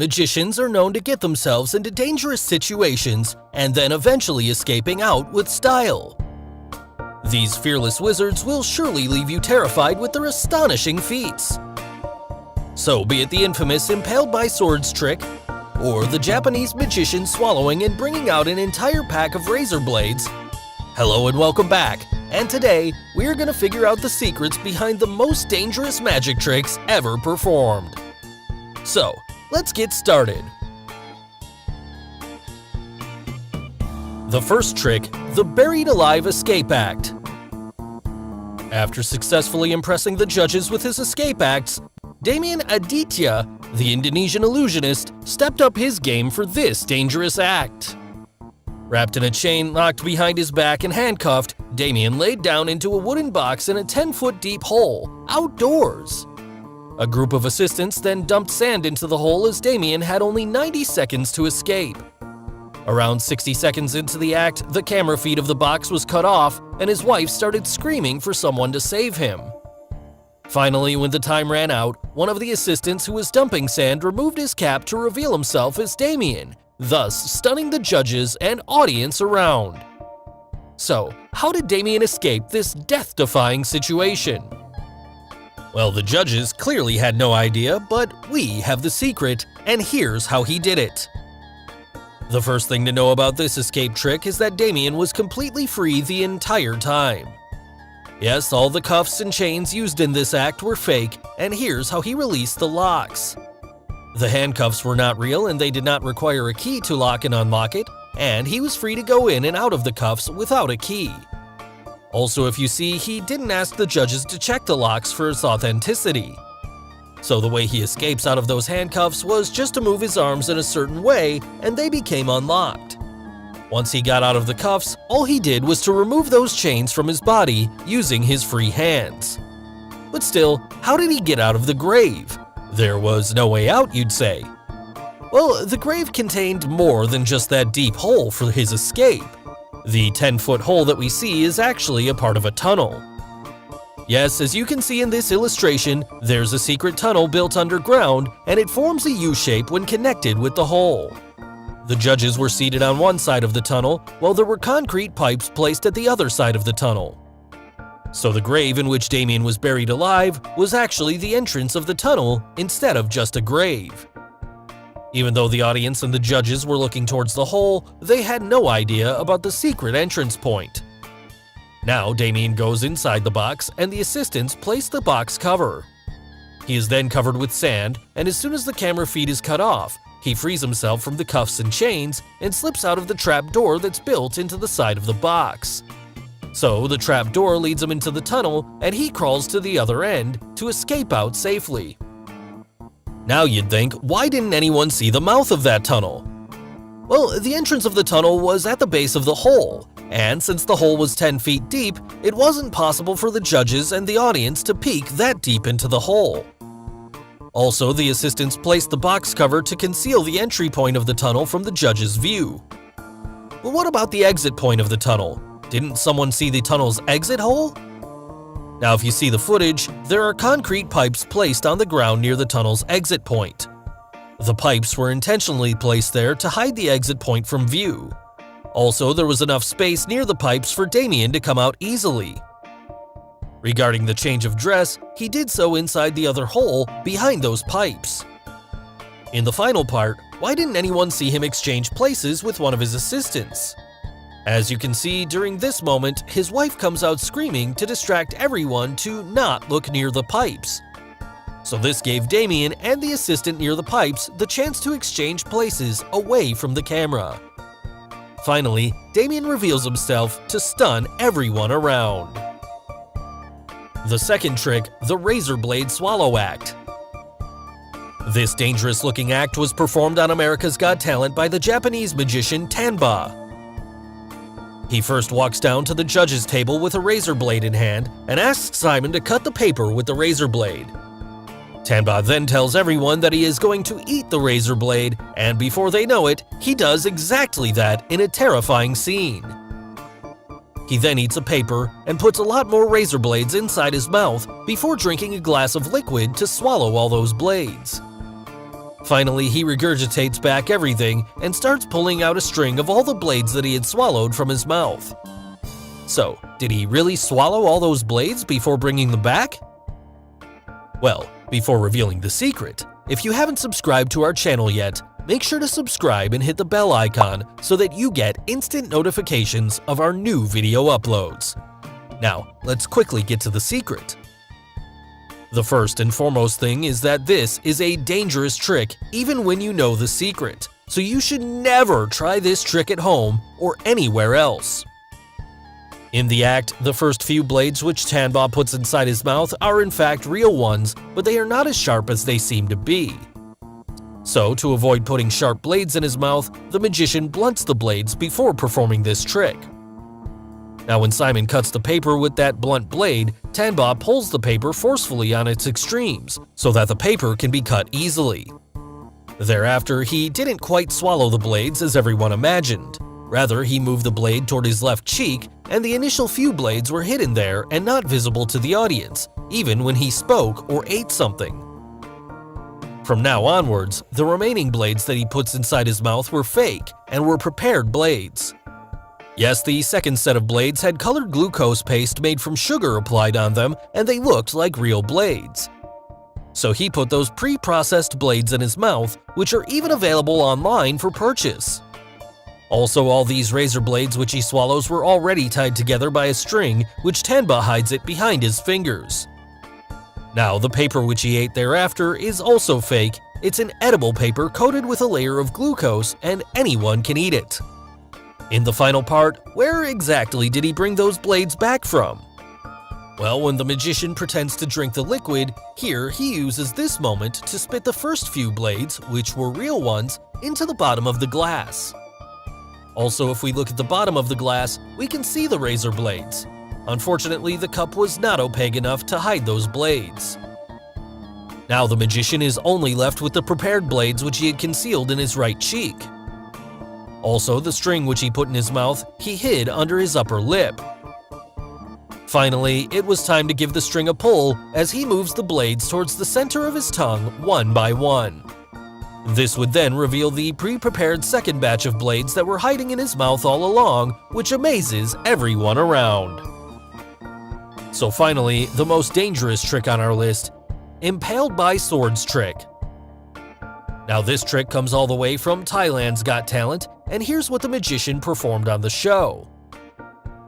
magicians are known to get themselves into dangerous situations and then eventually escaping out with style. These fearless wizards will surely leave you terrified with their astonishing feats. So be it the infamous impaled by swords trick, or the Japanese magician swallowing and bringing out an entire pack of razor blades. Hello and welcome back, and today we're gonna figure out the secrets behind the most dangerous magic tricks ever performed. So, let's get started. The first trick, the Buried Alive Escape Act. After successfully impressing the judges with his escape acts, Damien Aditya, the Indonesian illusionist, stepped up his game for this dangerous act. Wrapped in a chain locked behind his back and handcuffed, Damien laid down into a wooden box in a 10-foot deep hole, outdoors. A group of assistants then dumped sand into the hole as Damien had only 90 seconds to escape. Around 60 seconds into the act, the camera feed of the box was cut off and his wife started screaming for someone to save him. Finally, when the time ran out, one of the assistants who was dumping sand removed his cap to reveal himself as Damien, thus stunning the judges and audience around. So, how did Damien escape this death-defying situation? Well, the judges clearly had no idea, but we have the secret, and here's how he did it. The first thing to know about this escape trick is that Damien was completely free the entire time. Yes, all the cuffs and chains used in this act were fake, and here's how he released the locks. The handcuffs were not real and they did not require a key to lock and unlock it, and he was free to go in and out of the cuffs without a key. Also, if you see, he didn't ask the judges to check the locks for its authenticity. So the way he escapes out of those handcuffs was just to move his arms in a certain way and they became unlocked. Once he got out of the cuffs, all he did was to remove those chains from his body using his free hands. But still, how did he get out of the grave? There was no way out, you'd say. Well, the grave contained more than just that deep hole for his escape. The 10-foot hole that we see is actually a part of a tunnel. Yes, as you can see in this illustration, there's a secret tunnel built underground, and it forms a U-shape when connected with the hole. The judges were seated on one side of the tunnel, while there were concrete pipes placed at the other side of the tunnel. So the grave in which Damien was buried alive was actually the entrance of the tunnel instead of just a grave. Even though the audience and the judges were looking towards the hole, they had no idea about the secret entrance point. Now Damien goes inside the box and the assistants place the box cover. He is then covered with sand, and as soon as the camera feed is cut off, he frees himself from the cuffs and chains and slips out of the trap door that's built into the side of the box. So the trap door leads him into the tunnel and he crawls to the other end to escape out safely. Now you'd think, why didn't anyone see the mouth of that tunnel? Well, the entrance of the tunnel was at the base of the hole, and since the hole was 10 feet deep, it wasn't possible for the judges and the audience to peek that deep into the hole. Also, the assistants placed the box cover to conceal the entry point of the tunnel from the judges' view. But what about the exit point of the tunnel? Didn't someone see the tunnel's exit hole? Now, if you see the footage, there are concrete pipes placed on the ground near the tunnel's exit point. The pipes were intentionally placed there to hide the exit point from view. Also, there was enough space near the pipes for Damien to come out easily. Regarding the change of dress, he did so inside the other hole behind those pipes. In the final part, why didn't anyone see him exchange places with one of his assistants? As you can see, during this moment, his wife comes out screaming to distract everyone to not look near the pipes. So this gave Damien and the assistant near the pipes the chance to exchange places away from the camera. Finally, Damien reveals himself to stun everyone around. The second trick, the Razor Blade Swallow Act. This dangerous-looking act was performed on America's Got Talent by the Japanese magician Tanba. He first walks down to the judges' table with a razor blade in hand and asks Simon to cut the paper with the razor blade. Tanba then tells everyone that he is going to eat the razor blade, and before they know it, he does exactly that in a terrifying scene. He then eats a paper and puts a lot more razor blades inside his mouth before drinking a glass of liquid to swallow all those blades. Finally, he regurgitates back everything and starts pulling out a string of all the blades that he had swallowed from his mouth. So, did he really swallow all those blades before bringing them back? Well, before revealing the secret, if you haven't subscribed to our channel yet, make sure to subscribe and hit the bell icon so that you get instant notifications of our new video uploads. Now, let's quickly get to the secret. The first and foremost thing is that this is a dangerous trick even when you know the secret, so you should never try this trick at home or anywhere else. In the act, the first few blades which Tanba puts inside his mouth are in fact real ones, but they are not as sharp as they seem to be. So, to avoid putting sharp blades in his mouth, the magician blunts the blades before performing this trick. Now when Simon cuts the paper with that blunt blade, Tanba pulls the paper forcefully on its extremes so that the paper can be cut easily. Thereafter, he didn't quite swallow the blades as everyone imagined. Rather, he moved the blade toward his left cheek, and the initial few blades were hidden there and not visible to the audience, even when he spoke or ate something. From now onwards, the remaining blades that he puts inside his mouth were fake and were prepared blades. Yes, the second set of blades had colored glucose paste made from sugar applied on them, and they looked like real blades. So he put those pre-processed blades in his mouth, which are even available online for purchase. Also, all these razor blades which he swallows were already tied together by a string, which Tanba hides it behind his fingers. Now, the paper which he ate thereafter is also fake. It's an edible paper coated with a layer of glucose, and anyone can eat it. In the final part, where exactly did he bring those blades back from? Well, when the magician pretends to drink the liquid, here he uses this moment to spit the first few blades, which were real ones, into the bottom of the glass. Also, if we look at the bottom of the glass, we can see the razor blades. Unfortunately, the cup was not opaque enough to hide those blades. Now the magician is only left with the prepared blades which he had concealed in his right cheek. Also, the string which he put in his mouth, he hid under his upper lip. Finally, it was time to give the string a pull as he moves the blades towards the center of his tongue one by one. This would then reveal the pre-prepared second batch of blades that were hiding in his mouth all along, which amazes everyone around. So finally, the most dangerous trick on our list, impaled by swords trick. Now this trick comes all the way from Thailand's Got Talent, and here's what the magician performed on the show.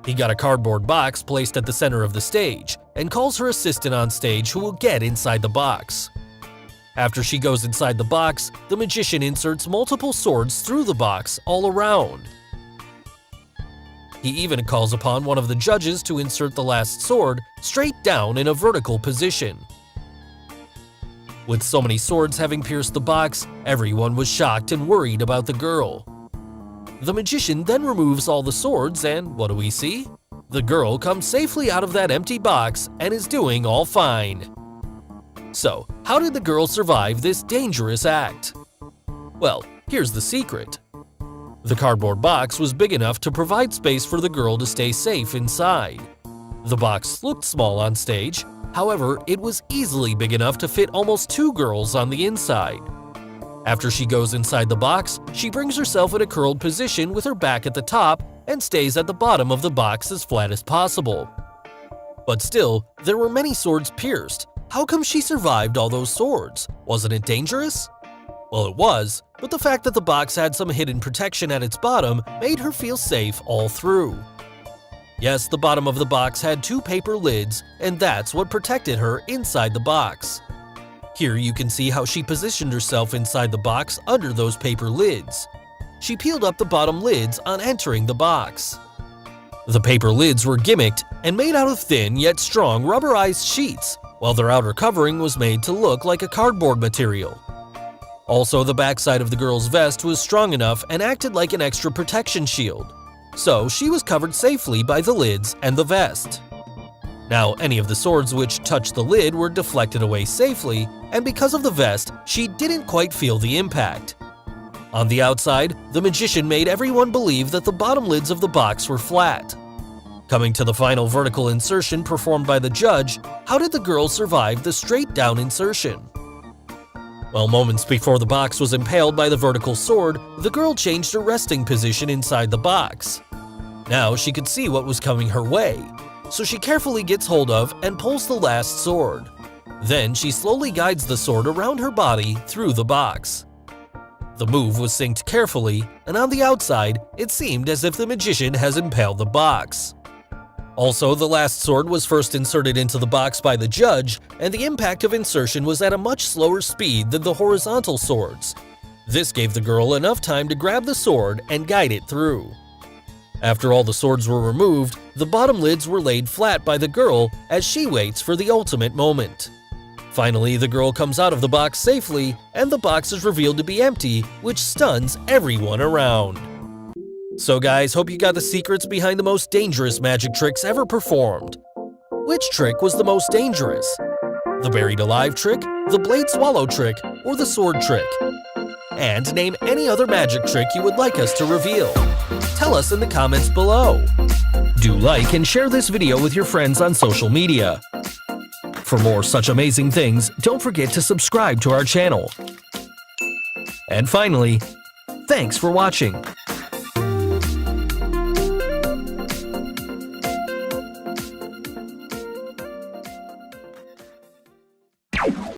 He got a cardboard box placed at the center of the stage, and calls her assistant on stage who will get inside the box. After she goes inside the box, the magician inserts multiple swords through the box all around. He even calls upon one of the judges to insert the last sword straight down in a vertical position. With so many swords having pierced the box, everyone was shocked and worried about the girl. The magician then removes all the swords, and what do we see? The girl comes safely out of that empty box and is doing all fine. So, how did the girl survive this dangerous act? Well, here's the secret. The cardboard box was big enough to provide space for the girl to stay safe inside. The box looked small on stage. However, it was easily big enough to fit almost 2 girls on the inside. After she goes inside the box, she brings herself in a curled position with her back at the top and stays at the bottom of the box as flat as possible. But still, there were many swords pierced. How come she survived all those swords? Wasn't it dangerous? Well, it was, but the fact that the box had some hidden protection at its bottom made her feel safe all through. Yes, the bottom of the box had 2 paper lids, and that's what protected her inside the box. Here you can see how she positioned herself inside the box under those paper lids. She peeled up the bottom lids on entering the box. The paper lids were gimmicked and made out of thin yet strong rubberized sheets, while their outer covering was made to look like a cardboard material. Also, the backside of the girl's vest was strong enough and acted like an extra protection shield. So she was covered safely by the lids and the vest. Now, any of the swords which touched the lid were deflected away safely, and because of the vest, she didn't quite feel the impact. On the outside, the magician made everyone believe that the bottom lids of the box were flat. Coming to the final vertical insertion performed by the judge, how did the girl survive the straight down insertion? Well, moments before the box was impaled by the vertical sword, the girl changed her resting position inside the box. Now she could see what was coming her way, so she carefully gets hold of and pulls the last sword. Then she slowly guides the sword around her body through the box. The move was synced carefully, and on the outside, it seemed as if the magician has impaled the box. Also, the last sword was first inserted into the box by the judge, and the impact of insertion was at a much slower speed than the horizontal swords. This gave the girl enough time to grab the sword and guide it through. After all the swords were removed, the bottom lids were laid flat by the girl as she waits for the ultimate moment. Finally, the girl comes out of the box safely, and the box is revealed to be empty, which stuns everyone around. So guys, hope you got the secrets behind the most dangerous magic tricks ever performed. Which trick was the most dangerous? The buried alive trick, the blade swallow trick, or the sword trick? And name any other magic trick you would like us to reveal. Tell us in the comments below. Do like and share this video with your friends on social media. For more such amazing things, don't forget to subscribe to our channel. And finally, thanks for watching.